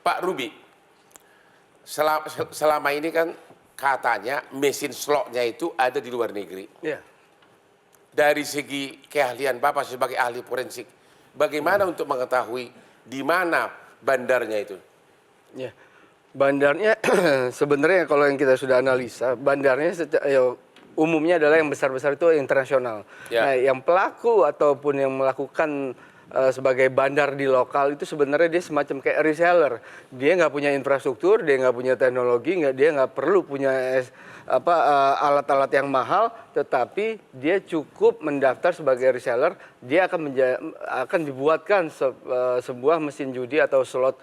Pak Ruby, selama ini kan katanya mesin slotnya itu ada di luar negeri. Iya. Dari segi keahlian Bapak sebagai ahli forensik, bagaimana untuk mengetahui di mana bandarnya itu? Ya, bandarnya sebenarnya kalau yang kita sudah analisa, bandarnya umumnya adalah yang besar-besar itu internasional. Ya. Nah, yang pelaku ataupun yang melakukan sebagai bandar di lokal itu sebenarnya dia semacam kayak reseller. Dia nggak punya infrastruktur, dia nggak punya teknologi, dia nggak perlu punya alat-alat yang mahal, tetapi dia cukup mendaftar sebagai reseller. Dia akan dibuatkan sebuah mesin judi atau slot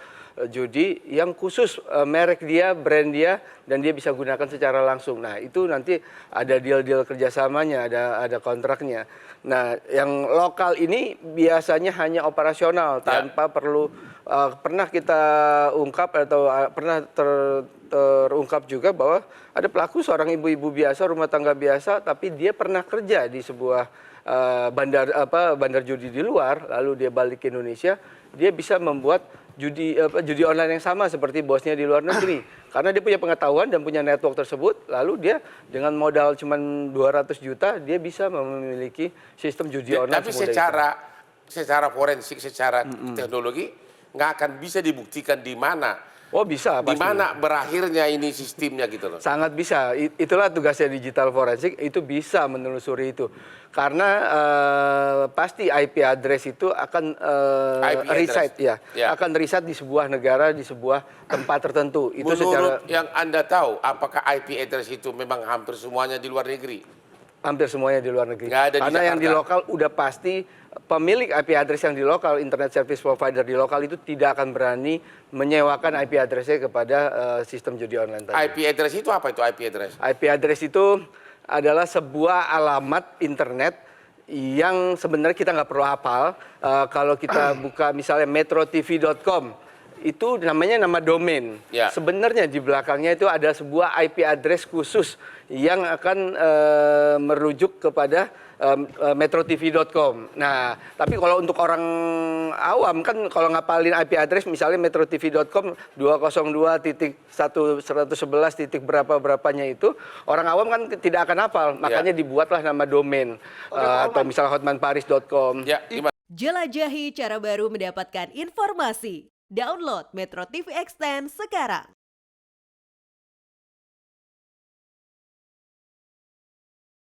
judi yang khusus merek dia, brand dia, dan dia bisa gunakan secara langsung. Nah, itu nanti ada deal-deal kerjasamanya, ada kontraknya. Nah, yang lokal ini biasanya hanya operasional tanpa perlu pernah kita ungkap atau pernah terungkap juga bahwa ada pelaku seorang ibu-ibu biasa, rumah tangga biasa, tapi dia pernah kerja di sebuah bandar judi di luar, lalu dia balik ke Indonesia, dia bisa membuat judi online yang sama seperti bosnya di luar negeri. Karena dia punya pengetahuan dan punya network tersebut, lalu dia dengan modal cuma 200 juta, dia bisa memiliki sistem judi online. Tapi secara forensik, secara teknologi, nggak akan bisa dibuktikan di mana. Oh bisa, di mana berakhirnya ini sistemnya gitu loh. Sangat bisa. Itulah tugasnya digital forensik, itu bisa menelusuri itu. Karena pasti IP address itu akan reside akan reside di sebuah negara, di sebuah tempat tertentu. Itu menurut yang Anda tahu, apakah IP address itu memang hampir semuanya di luar negeri? Hampir semuanya di luar negeri. Karena yang di lokal udah pasti pemilik IP address yang di lokal, internet service provider di lokal itu tidak akan berani menyewakan IP address-nya kepada sistem judi online tadi. IP address itu apa itu IP address? IP address itu adalah sebuah alamat internet yang sebenarnya kita nggak perlu hafal. Kalau kita buka misalnya metrotv.com, itu namanya nama domain. Ya. Sebenarnya di belakangnya itu ada sebuah IP address khusus yang akan merujuk kepada metrotv.com. Nah, tapi kalau untuk orang awam kan kalau ngapalin IP address misalnya metrotv.com 202.111 titik berapa-berapanya itu, orang awam kan tidak akan hafal. Makanya dibuatlah nama domain. Atau misalnya hotmanparis.com. Ya, jelajahi cara baru mendapatkan informasi. Download Metro TV Extend sekarang.